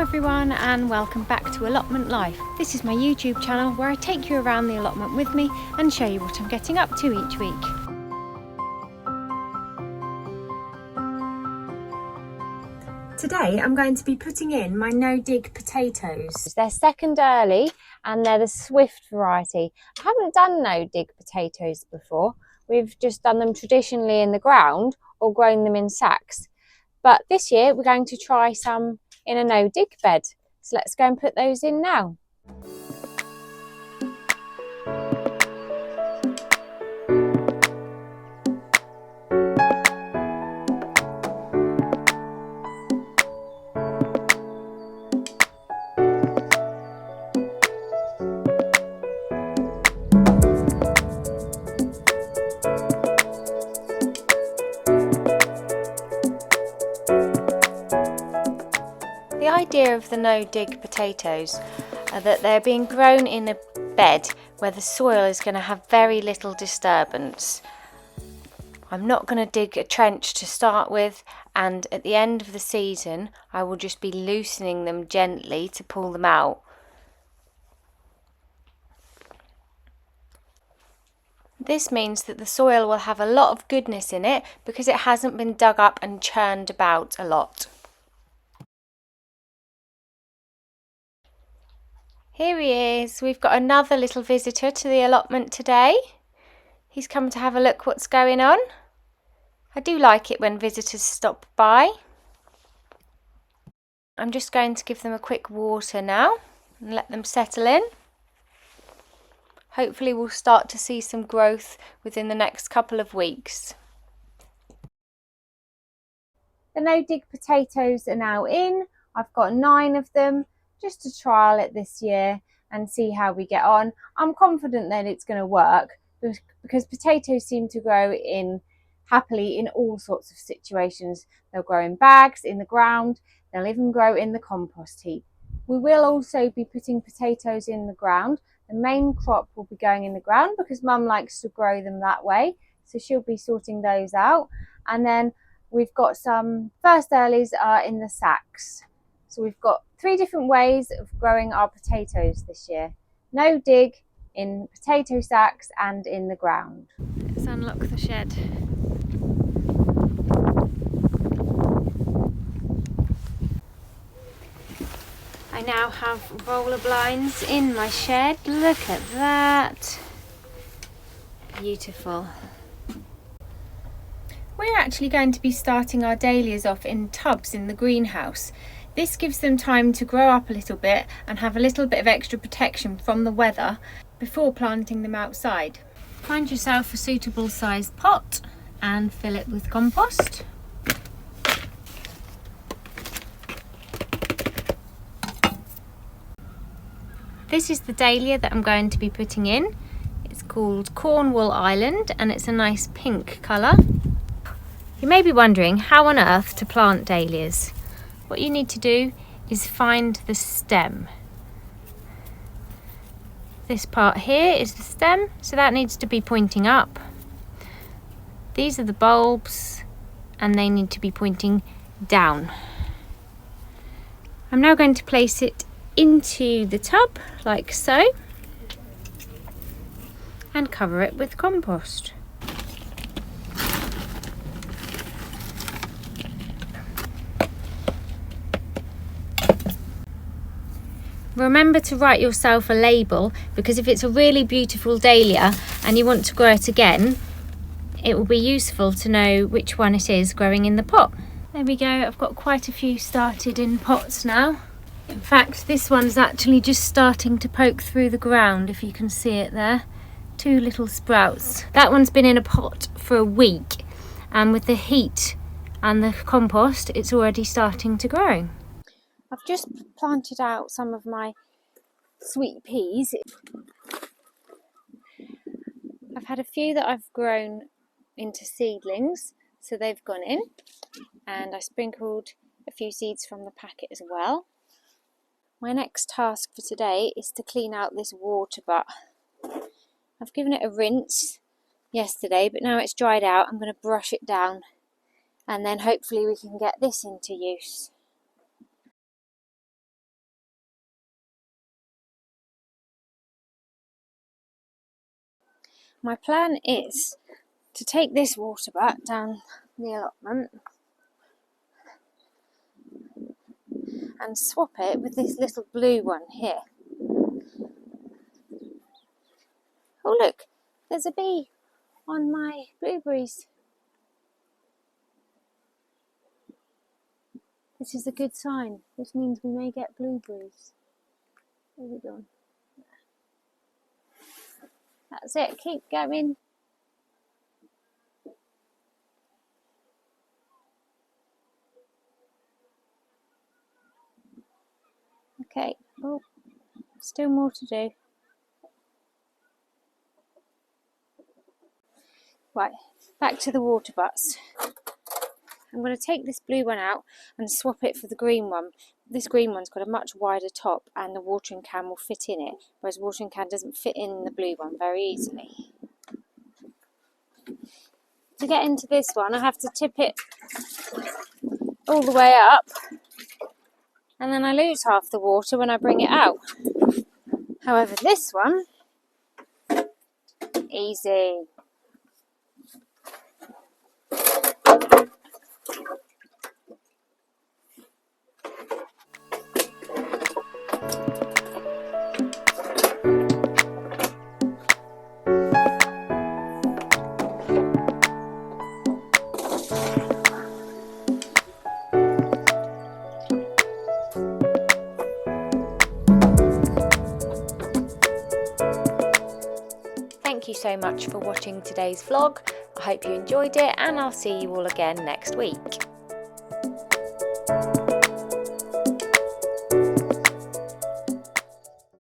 everyone and welcome back to Allotment Life. This is my YouTube channel where I take you around the allotment with me and show you what I'm getting up to each week. Today I'm going to be putting in my no-dig potatoes. They're second early and they're the Swift variety. I haven't done no-dig potatoes before. We've just done them traditionally in the ground or grown them in sacks. But this year we're going to try some in a no-dig bed. So let's go and put those in now. The idea of the no-dig potatoes are that they're being grown in a bed where the soil is going to have very little disturbance. I'm not going to dig a trench to start with, and at the end of the season I will just be loosening them gently to pull them out. This means that the soil will have a lot of goodness in it because it hasn't been dug up and churned about a lot. Here he is. We've got another little visitor to the allotment today. He's come to have a look what's going on. I do like it when visitors stop by. I'm just going to give them a quick water now and let them settle in. Hopefully we'll start to see some growth within the next couple of weeks. The no-dig potatoes are now in. I've got 9 of them, just to trial it this year and see how we get on. I'm confident that it's going to work because potatoes seem to grow happily in all sorts of situations. They'll grow in bags, in the ground, they'll even grow in the compost heap. We will also be putting potatoes in the ground. The main crop will be going in the ground because Mum likes to grow them that way, so she'll be sorting those out. And then we've got some first earlies in the sacks. So we've got 3 different ways of growing our potatoes this year. No dig, in potato sacks and in the ground. Let's unlock the shed. I now have roller blinds in my shed. Look at that. Beautiful. We're actually going to be starting our dahlias off in tubs in the greenhouse. This gives them time to grow up a little bit and have a little bit of extra protection from the weather before planting them outside. Find yourself a suitable sized pot and fill it with compost. This is the dahlia that I'm going to be putting in. It's called Cornwall Island and it's a nice pink colour. You may be wondering how on earth to plant dahlias. What you need to do is find the stem. This part here is the stem, so that needs to be pointing up. These are the bulbs and they need to be pointing down. I'm now going to place it into the tub like so and cover it with compost. Remember to write yourself a label because if it's a really beautiful dahlia and you want to grow it again, it will be useful to know which one it is growing in the pot. There we go, I've got quite a few started in pots now. In fact, this one's actually just starting to poke through the ground, if you can see it there. 2 little sprouts. That one's been in a pot for a week and with the heat and the compost, it's already starting to grow. I've just planted out some of my sweet peas. I've had a few that I've grown into seedlings, so they've gone in, and I sprinkled a few seeds from the packet as well. My next task for today is to clean out this Waterbutt. I've given it a rinse yesterday, but now it's dried out, I'm going to brush it down and then hopefully we can get this into use. my plan is to take this Waterbutt down the allotment and swap it with this little blue one here. Oh look, there's a bee on my blueberries. This is a good sign. This means we may get blueberries. Where's it gone? That's it, keep going. Okay, oh, still more to do. Right, back to the Waterbutts. I'm going to take this blue one out and swap it for the green one. This green one's got a much wider top and the watering can will fit in it, whereas the watering can doesn't fit in the blue one very easily. To get into this one, I have to tip it all the way up, and then I lose half the water when I bring it out. However, this one, easy. Thank you so much for watching today's vlog. I hope you enjoyed it, and I'll see you all again next week.